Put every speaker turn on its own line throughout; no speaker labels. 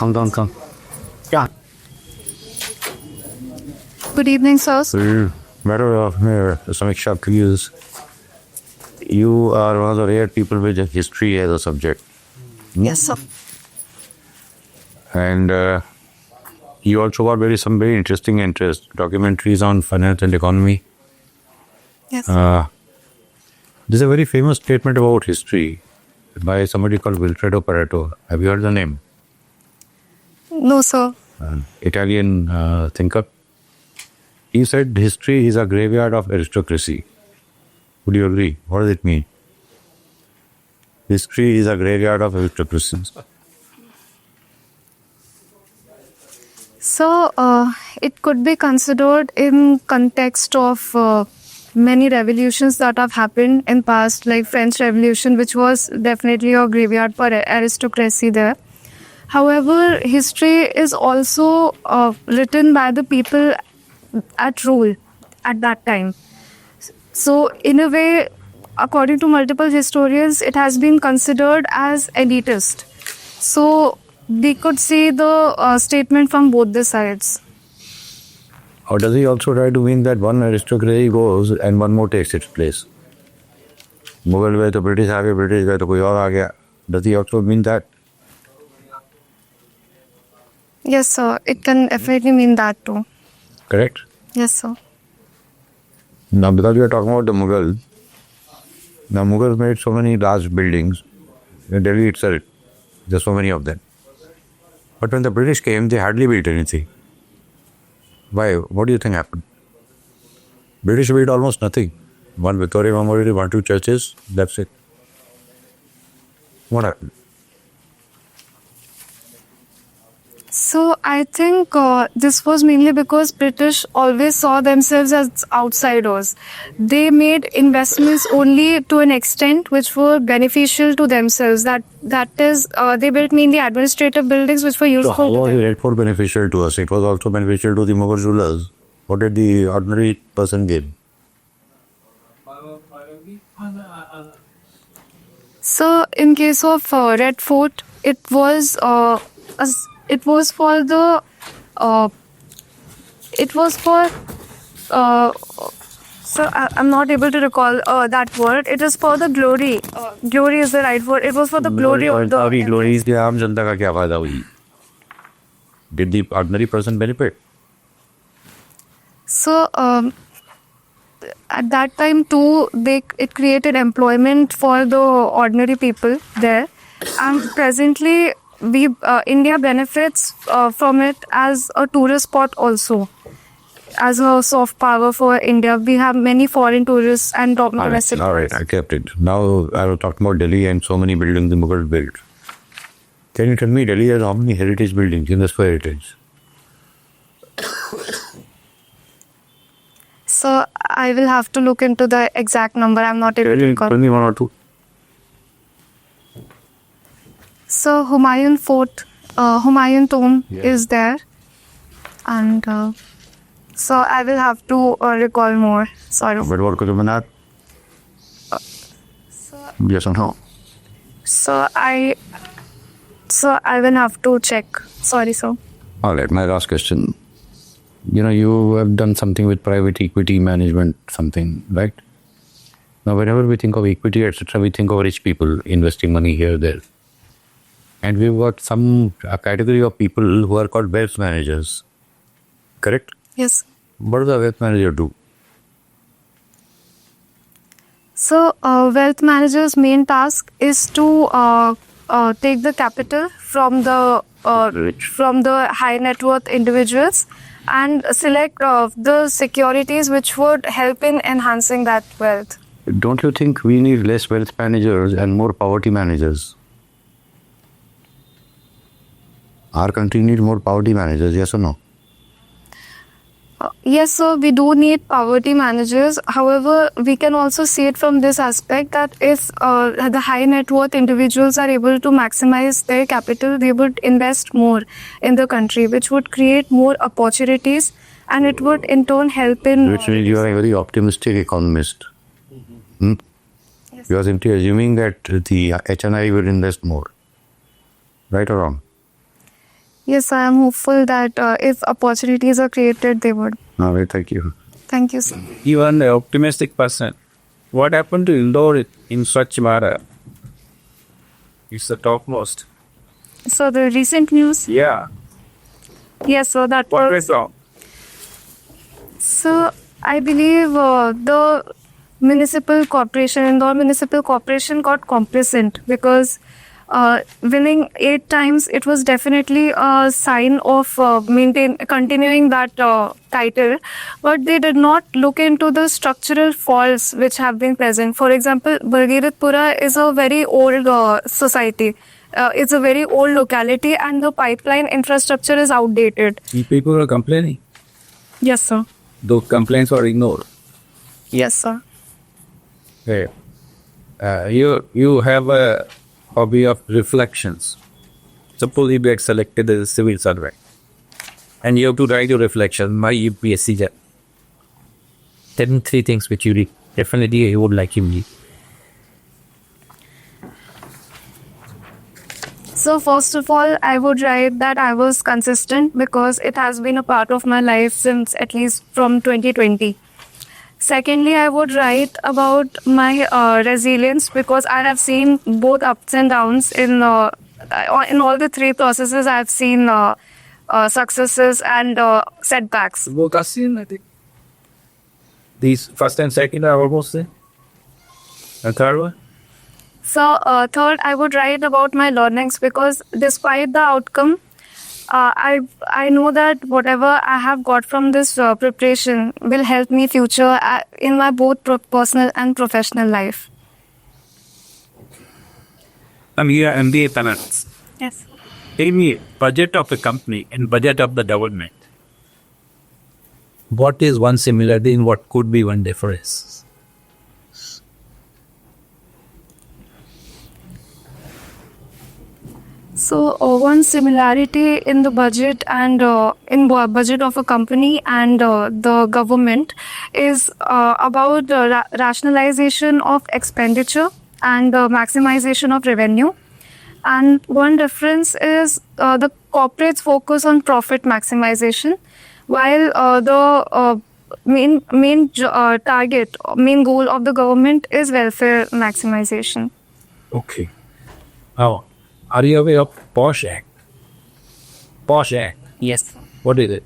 Come down, come. Yeah.
Good evening, sir.
Matter of Samiksha, please. You are one of the rare people with history as a subject.
Yes, sir.
And you also got some very interesting documentaries on finance and economy.
Yes.
There's a very famous statement about history by somebody called Vilfredo Pareto. Have you heard the name?
No, sir.
Italian thinker. He said history is a graveyard of aristocracy. Would you agree? What does it mean? History is a graveyard of aristocracy.
So, it could be considered in context of many revolutions that have happened in past, like French Revolution, which was definitely a graveyard for aristocracy there. However, history is also written by the people at rule at that time. So, in a way, according to multiple historians, it has been considered as elitist. So, we could see the statement from both the sides.
Or does he also try to mean that one aristocracy goes and one more takes its place? Mughal where the British are, British where the koi aur aa gaya. Does he also mean that?
Yes, sir. It can definitely mean that too.
Correct?
Yes, sir.
Now, because we are talking about the Mughal, now Mughals made so many large buildings in Delhi itself. There's so many of them. But when the British came, they hardly built anything. Why? What do you think happened? British built almost nothing. One Victoria Memorial, 1-2 churches, that's it. What happened?
So I think this was mainly because British always saw themselves as outsiders. They made investments only to an extent which were beneficial to themselves. That is, they built mainly administrative buildings which were useful.
So how was
to them.
it for beneficial to us? It was also beneficial to the Mughal rulers. What did the ordinary person gain?
So in case of Red Fort, it was for the so I'm not able to recall that word. It is for the glory. Glory is the right word. It was for the glory of the.
Glory is the आम जनता का क्या फायदा हुई? Did the ordinary person benefit?
So at that time too, it created employment for the ordinary people there, and presently India benefits from it as a tourist spot also. As a soft power for India, we have many foreign tourists and domestic.
All right, I kept it. Now I will talk about Delhi and so many buildings the Mughals built. Can you tell me Delhi has how many heritage buildings, UNESCO heritage?
So I will have to look into the exact number. I'm not able to recall.
Tell me one or two.
So Humayun Fort, Humayun Tomb is there, and so I will have to recall more. Sorry.
But what could have been that? Yes or no?
So I will have to check. Sorry, sir.
All right, my last question. You have done something with private equity management, something, right? Now, whenever we think of equity, etc., we think of rich people investing money here, there. And we've got a category of people who are called wealth managers. Correct?
Yes.
What does a wealth manager do?
So wealth manager's main task is to take the capital from the high net worth individuals and select the securities which would help in enhancing that wealth.
Don't you think we need less wealth managers and more poverty managers? Our country needs more poverty managers, yes or no?
Yes, sir, we do need poverty managers. However, we can also see it from this aspect that if the high net worth individuals are able to maximize their capital, they would invest more in the country, which would create more opportunities, and it would in turn help in...
Which means you are a very optimistic economist.
Yes.
You are simply assuming that the HNI will invest more. Right or wrong?
Yes, I am hopeful that if opportunities are created, they would.
Thank you.
Thank you, sir.
You are an optimistic person. What happened to Indore in Swachh Bharat? It's the topmost.
So the recent news,
Yeah.
yes, so that
What
was.
went wrong?
So I believe the Indore Municipal Corporation got complacent because winning 8 times, it was definitely a sign of continuing that title, but they did not look into the structural faults which have been present. For example, Bhargiratpura is a very old society. It's a very old locality and the pipeline infrastructure is outdated.
People are complaining.
Yes, sir.
Those complaints were ignored.
Yes, sir.
Okay. You have a hobby of reflections. Suppose you get selected as a civil servant and you have to write your reflection. My UPSC job. Tell me 3 things which definitely you would like him.
So first of all, I would write that I was consistent because it has been a part of my life since at least from 2020. Secondly, I would write about my resilience because I have seen both ups and downs in all the 3 processes. I have seen successes and setbacks.
Both are seen, I think. These first and second are almost there. And third one?
So third, I would write about my learnings because despite the outcome, I know that whatever I have got from this preparation will help me future in my both personal and professional life.
I'm here MBA finance.
Yes.
Tell me budget of a company and budget of the government.
What is one similarity in what could be one difference?
So one similarity in the budget and budget of a company and the government is about the rationalization of expenditure and maximization of revenue. And one difference is the corporates focus on profit maximization, while the main goal of the government is welfare maximization.
Okay. Now, are you aware of POSH Act? POSH Act.
Yes.
What is it?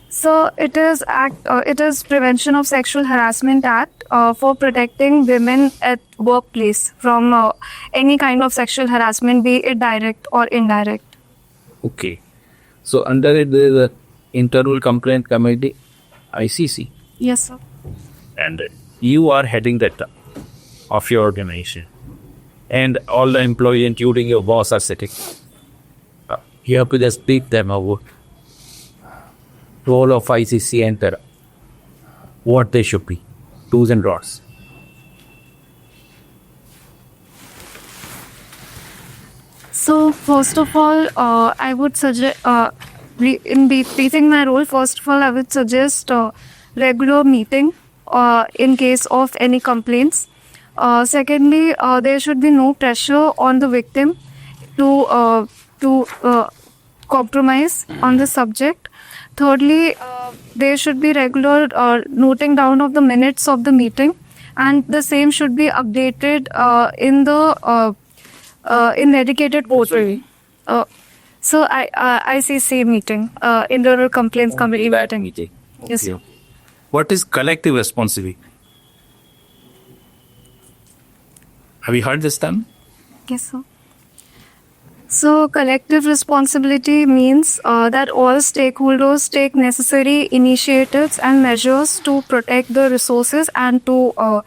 So it is Prevention of Sexual Harassment Act for protecting women at workplace from any kind of sexual harassment, be it direct or indirect.
Okay. So under it there is a Internal Complaint Committee, ICC,
Yes, sir.
And you are heading that of your organization. And all the employees, including your boss, are sitting.
you have to just speak them about role of ICC and what they should be, do's and don'ts.
So first of all, I would suggest, in briefing my role, first of all, I would suggest regular meeting in case of any complaints. Secondly, there should be no pressure on the victim to compromise on the subject. Thirdly, there should be regular noting down of the minutes of the meeting, and the same should be updated in dedicated portal. So ICC meeting, Internal Complaints Committee meeting. Yes.
Okay. What is collective responsibility? Have you heard this term?
Yes, sir. So collective responsibility means that all stakeholders take necessary initiatives and measures to protect the resources and to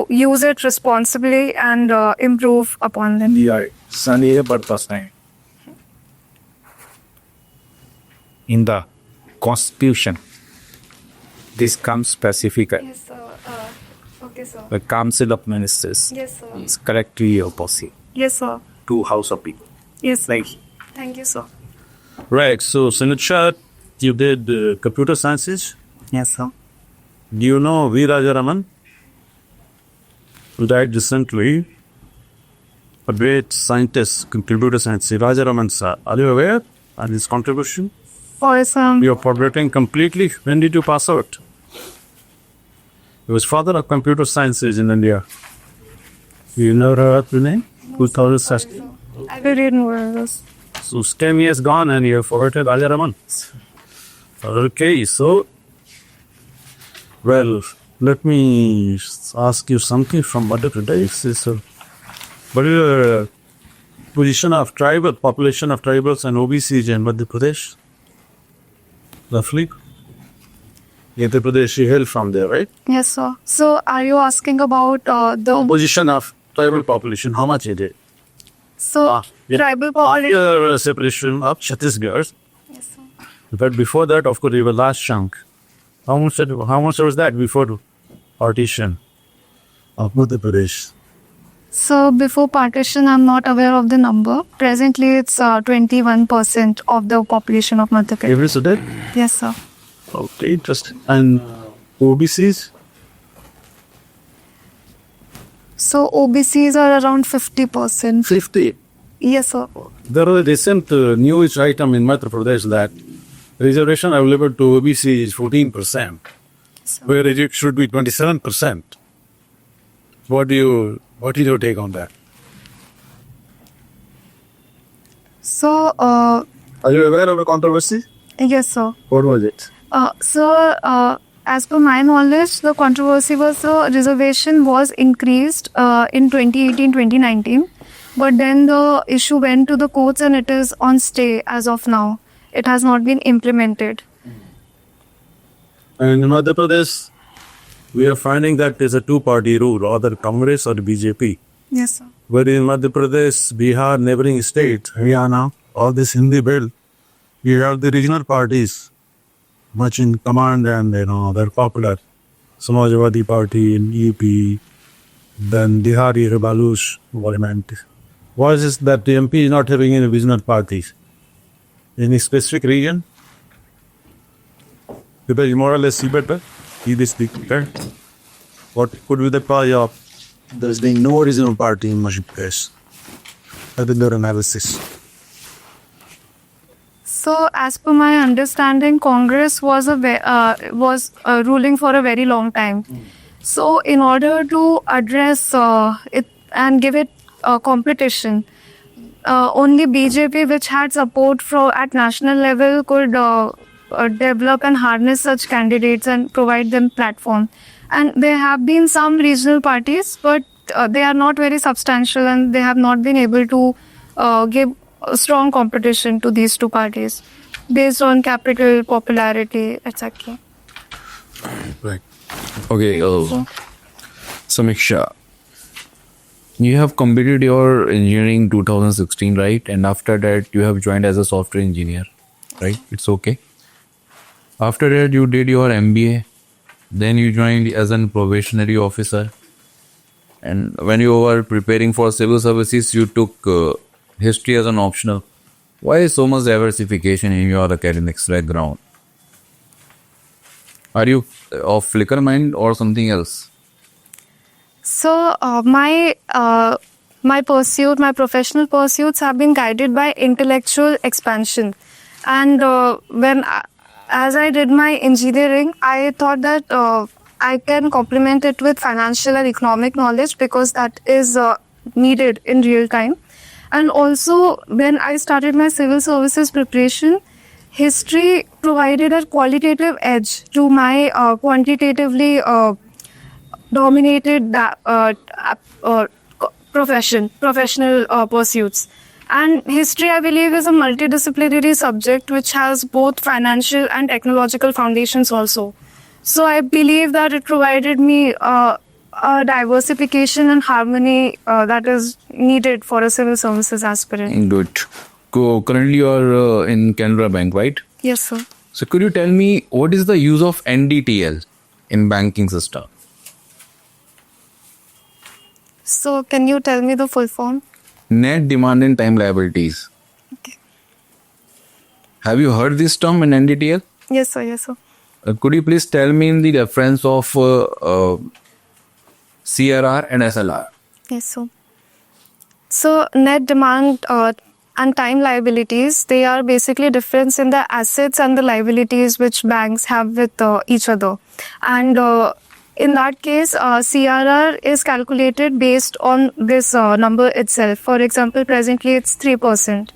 use it responsibly and improve upon them.
Yeah, Sunday purpose time. In the Constitution, this comes specifically.
Yes, sir. Okay, sir.
The Council of Ministers
Yes, sir.
is correctly opposite
Yes, sir.
to House of People.
Yes.
Like,
Thank you, sir.
right. So, Sinicha, you did computer sciences.
Yes, sir.
Do you know V. Rajaraman? Who died recently.
a great scientist, computer science, Rajaraman sir. Are you aware of his contribution?
For some,
You're forgetting completely. When did you pass out? He was father of computer sciences in India. You never heard the name? 2016.
I didn't know this.
So 10 years gone and you have forgotten Rajaraman. Okay, so, well, let me ask you something from Madhya Pradesh. What is the position of population of tribals and OBCs in Madhya Pradesh? Roughly? Madhya Pradesh, you hail from there, right?
Yes, sir. So, are you asking about the
Position of tribal population, how much is it? Yeah.
tribal population?
After separation of Chhattisgarh,
Yes, sir.
but before that, of course, you were last chunk. How much was that before partition of Madhya Pradesh?
So, before partition, I'm not aware of the number. Presently, it's 21% of the population of Madhya Pradesh.
Every student?
Yes, sir.
Okay, interesting. And OBCs?
So, OBCs are around 50%.
50.
Yes, sir.
There was a recent news item in Madhya Pradesh that reservation available to OBC is 14%, whereas it should be 27%. What is your take on that?
So,
Are you aware of the controversy?
yes, sir.
What was it?
As per my knowledge, the controversy was the reservation was increased in 2018-2019, but then the issue went to the courts and it is on stay as of now. It has not been implemented.
And in Madhya Pradesh, we are finding that there's a two-party rule, either Congress or BJP.
Yes, sir.
But in Madhya Pradesh, Bihar, neighboring state, Haryana, all this Hindi belt, you have the regional parties much in command and they're popular. Samajwadi Party in EP, then Bihari Baluch government. Why is it that the MP is not having any regional parties? Any specific region? Because you more or less see better, see this picture. What could be the cause of there's being no regional party in Madhya Pradesh? I did their analysis.
So, as per my understanding, Congress was ruling for a very long time. So, in order to address it and give it competition, only BJP, which had support at national level, could develop and harness such candidates and provide them platform. And there have been some regional parties, but they are not very substantial and they have not been able to give a strong competition to these two parties based on capital, popularity, etc.
Right.
Okay, Samiksha, you have completed your engineering 2016, right? And after that, you have joined as a software engineer, right? It's okay. After that, you did your MBA. Then you joined as a probationary officer. And when you were preparing for civil services, you took history as an optional. Why so much diversification in your academics background? Are you of flicker mind or something else?
So my professional pursuits have been guided by intellectual expansion, and as I did my engineering, I thought that I can complement it with financial and economic knowledge because that is needed in real time. And also, when I started my civil services preparation, history provided a qualitative edge to my quantitatively dominated professional pursuits. And history, I believe, is a multidisciplinary subject which has both financial and technological foundations also. So I believe that it provided me a diversification and harmony that is needed for a civil services aspirant.
Good. Currently, you are in Canara Bank, right?
Yes, sir.
So, could you tell me what is the use of NDTL in banking system?
So can you tell me the full form?
Net demand and time liabilities.
Okay.
Have you heard this term in NDTL?
Yes, sir. Yes, sir.
Could you please tell me in the reference of CRR and SLR?
Yes, sir. So net demand and time liabilities, they are basically difference in the assets and the liabilities which banks have with each other. And in that case, CRR is calculated based on this number itself. For example, presently it's 3%,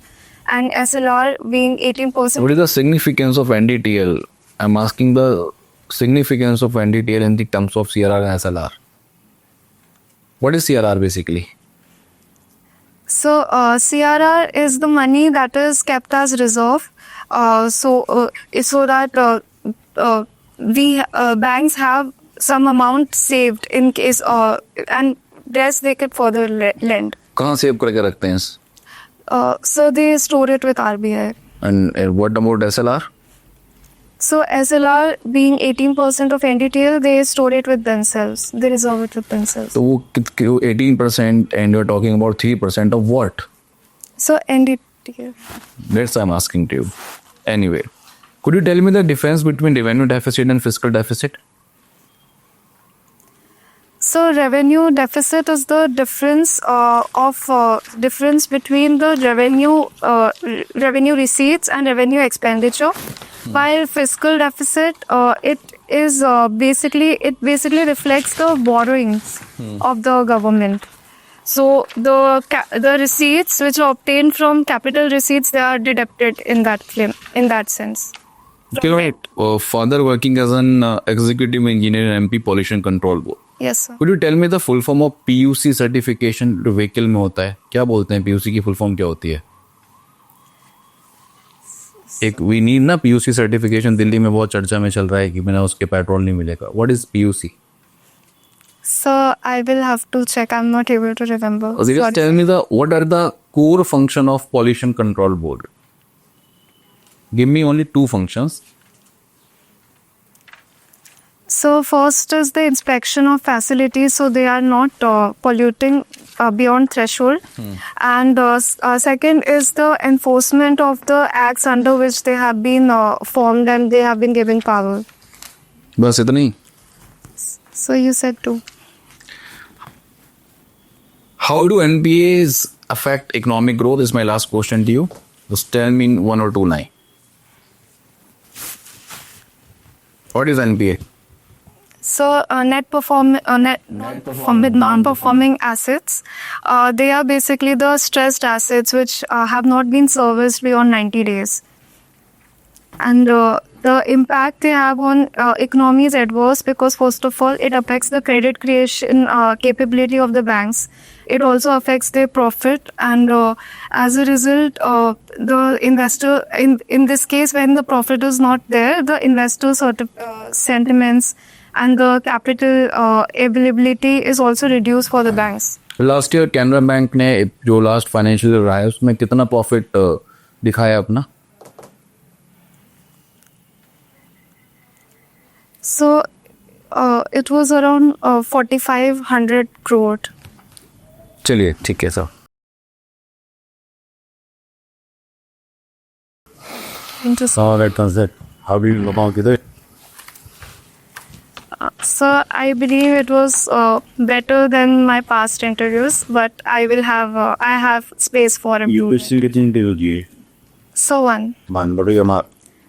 and SLR being 18%.
What is the significance of NDTL? I'm asking the significance of NDTL in the terms of CRR and SLR. What is CRR basically?
So CRR is the money that is kept as reserve. So that we banks have some amount saved in case and rest they could further lend.
कहाँ save करके रखते हैं?
So they store it with RBI.
And what about SLR?
So SLR being 18% of NDTL, they store it with themselves. They reserve it with themselves.
So वो 18% and you're talking about 3% of what?
So NDTL.
That's I'm asking to you. Anyway, could you tell me the difference between revenue deficit and fiscal deficit?
So revenue deficit is the difference difference between the revenue receipts and revenue expenditure. While fiscal deficit, it basically reflects the borrowings of the government. So the receipts which are obtained from capital receipts, they are deducted in that sense.
Okay, right. Father working as an executive engineer in MP Pollution Control Board.
Yes, sir.
Could you tell me the full form of PUC certification जो vehicle में होता है? क्या बोलते हैं PUC की full form क्या होती है? एक we need ना PUC certification दिल्ली में बहुत चर्चा में चल रहा है कि बिना उसके पेट्रोल नहीं मिलेगा. What is PUC?
So I will have to check. I'm not able to remember.
Just
Sorry.
tell me what are the core function of Pollution Control Board? Give me only two functions.
So first is the inspection of facilities, so they are not polluting beyond threshold. And second is the enforcement of the acts under which they have been formed and they have been given power.
बस इतना ही.
So you said two.
How do NPAs affect economic growth is my last question to you. Just tell me in one or two lines. What is NPA?
So non-performing assets, they are basically the stressed assets which have not been serviced beyond 90 days. And the impact they have on economy is adverse because first of all, it affects the credit creation capability of the banks. It also affects their profit, and as a result, the investor, in this case, when the profit is not there, the investor sentiments and the capital availability is also reduced for the banks.
Last year Canara Bank ने जो last financial year रहा है उसमें कितना profit दिखाया अपना?
So it was around 4,500 crore.
चलिए ठीक है sir.
So that concept. How do you go about it?
So I believe it was better than my past interviews, but I have space for
You
improvement.
will still get interviewed.
So one.
Man, what do you mark?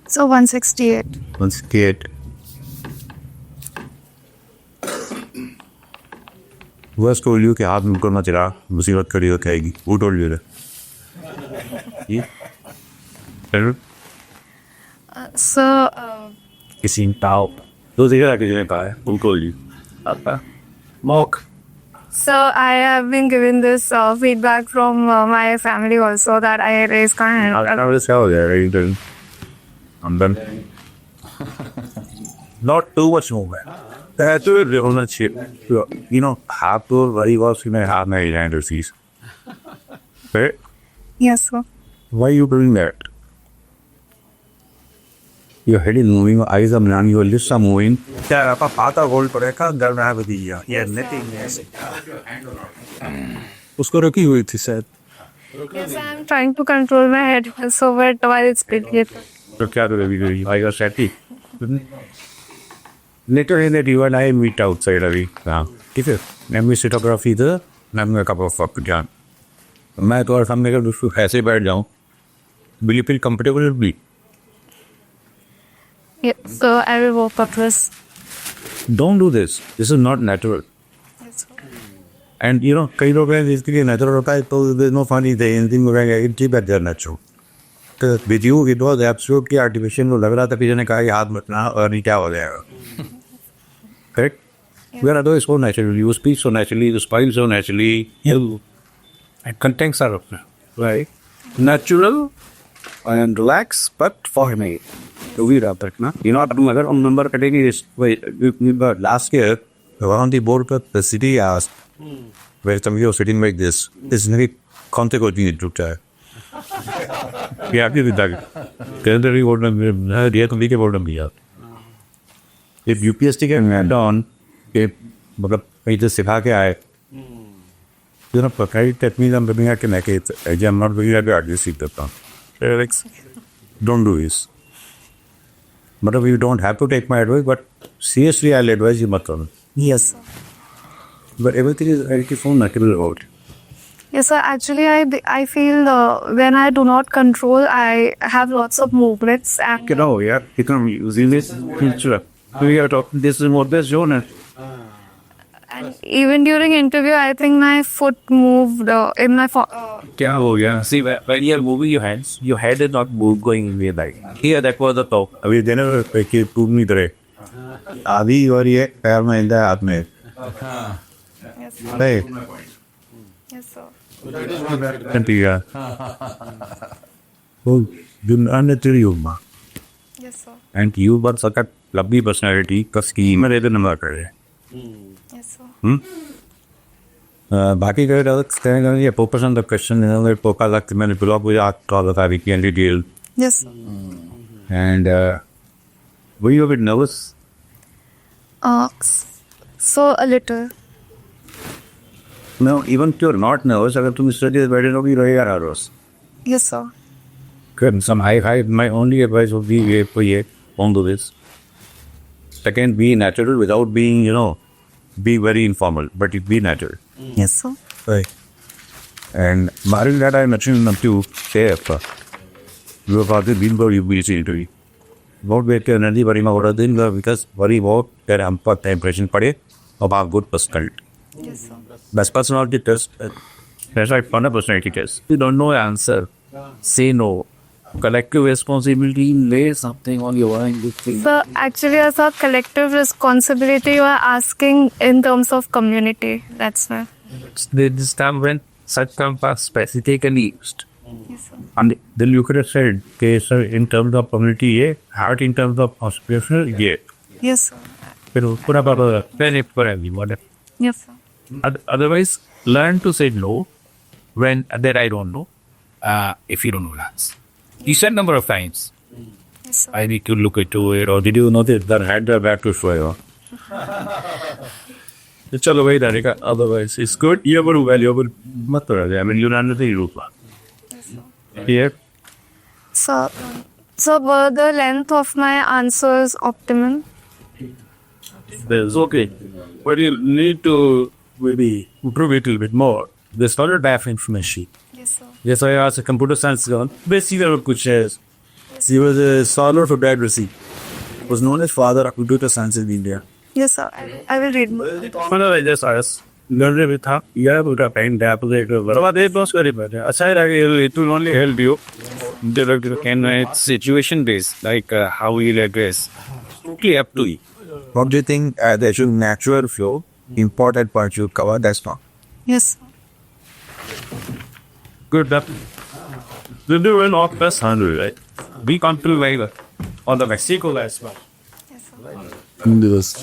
So 168.
Once get.
Who told you कि हाथ मुझको ना चला मुसीबत खड़ी हो जाएगी? Who told you that? ये?
So
किसी ने ताओ. तो देखा किसी ने कहा है. Who told you? Mock.
So I have been given this feedback from my family also that I raise kind.
I know this how there. You didn't. I'm done.
Not too much movement.
That's a relationship. You know, have to very well see my have my agencies. Right?
Yes, sir.
Why are you doing that? Your head is moving, your eyes are moving, your lips are moving.
क्या आपका पाता gold पड़ेगा घर में भी दिया ये netting ऐसे उसको रखी हुई थी शायद.
Yes, I am trying to control my head so but while it's big.
So क्या तो अभी करी? I got happy. Later in that you and I meet outside अभी. हाँ, ठीक है. Let me photography the. Let me a cup of fuck John. मैं तो सामने अगर उसको ऐसे बैठ जाऊँ, will you feel comfortable?
Yeah, so I will work up this.
Don't do this. This is not natural.
Yes, sir.
And you know, कई लोग हैं जिसके लिए natural होता है, तो there's no funny thing, anything हो गया, it keep it natural. तो with you, it was absolutely artificial. वो लग रहा था किसी ने कहा कि हाथ मत ना और नहीं क्या हो जाएगा. Correct? We are otherwise so natural. You speak so naturally, you smile so naturally.
And contents are right. Natural and relaxed, but for me. तो भी रहा तक ना. You know, अगर हम नंबर कटेंगे इस
Last year, around the board, the city asked, where some of you are sitting like this is very context रुकता है. क्या आपकी विदा कहते हैं बोर्ड में दिया तुम के बोर्ड में दिया. If UPSC के add on के मतलब कहीं से सिखा के आए, you know, that means I'm looking at it. I'm not looking at the artistic that Alex, don't do this. But you don't have to take my advice, but seriously, I'll advise you not to.
Yes.
But everything is very so natural about it.
Yes, sir. Actually, I feel when I do not control, I have lots of movements and
you know, yeah, you can use this future. We are talking. This is more this zone.
even during interview, I think my foot moved in my.
क्या हो गया? See, when you are moving your hands, your head is not move going way like here. That was the top.
अभी general की टूट नहीं तरह आधी और ये पैर में इंदा हाथ में नहीं
Yes, sir.
ठीक है वो दिन अननेचुरल हुआ
Yes, sir.
and you were such a lovely personality का स्कीम में रहते नंबर कर रहे
Yes, sir.
बाकी कह रहा था ये फोकस ऑन द क्वेश्चन इन्होंने पोका लगता मैंने ब्लॉग मुझे आप कॉल बता दी कि detail
Yes, sir.
and were you a bit nervous?
So a little.
No, even if you're not nervous, अगर तुम इस तरह से बैठे रहोगे रहेगा nervous.
Yes, sir.
Good. My only advice would be for you, don't do this. Second, be natural without being, be very informal, but be natural.
Yes, sir.
Right. And barring that, I mentioned enough to say, you have already been for UPSC interview. Don't wait till energy worry about दिन because worry about that हम पर impression पड़े about good personality.
Yes, sir.
Best personality test. That's like fun personality test.
You don't know answer. Say no. Collective responsibility. Lay something on your mind.
So actually, as a collective responsibility, you are asking in terms of community. That's why.
This time when such terms are specifically used.
Yes, sir.
And then you could have said, okay, sir, in terms of community, yeah. Heart in terms of aspirational, yeah.
Yes, sir.
Pero put up a benefit for everyone.
Yes, sir.
Otherwise, learn to say no when that I don't know. If you don't know that. You said number of times.
Yes, sir.
I need to look into it. Or
Did you notice that had their back to swear?
चलो वही रहेगा. Otherwise, it's good. You are valuable.
मत तो रहे. I mean, you're not the group.
Yeah.
So were the length of my answers optimum?
It's okay. But you need to maybe improve it a little bit more. There's not a bad information.
Yes, sir.
Yes, I asked a computer science girl. Basically, there were good shares.
He was a scholar for Bradbury. Was known as father of computer science in India.
Yes, sir. I will read more.
I just asked. Learn with her. Yeah, but a pen tap. But it was very bad. Aside, it will only help you. It's situation based, like how you address. Totally up to you.
What do you think the natural flow, important part you cover, that's not?
Yes, sir.
Good. The do an off best 100, right? Be comfortable later. On the Mexico last one.
Yes, sir.
This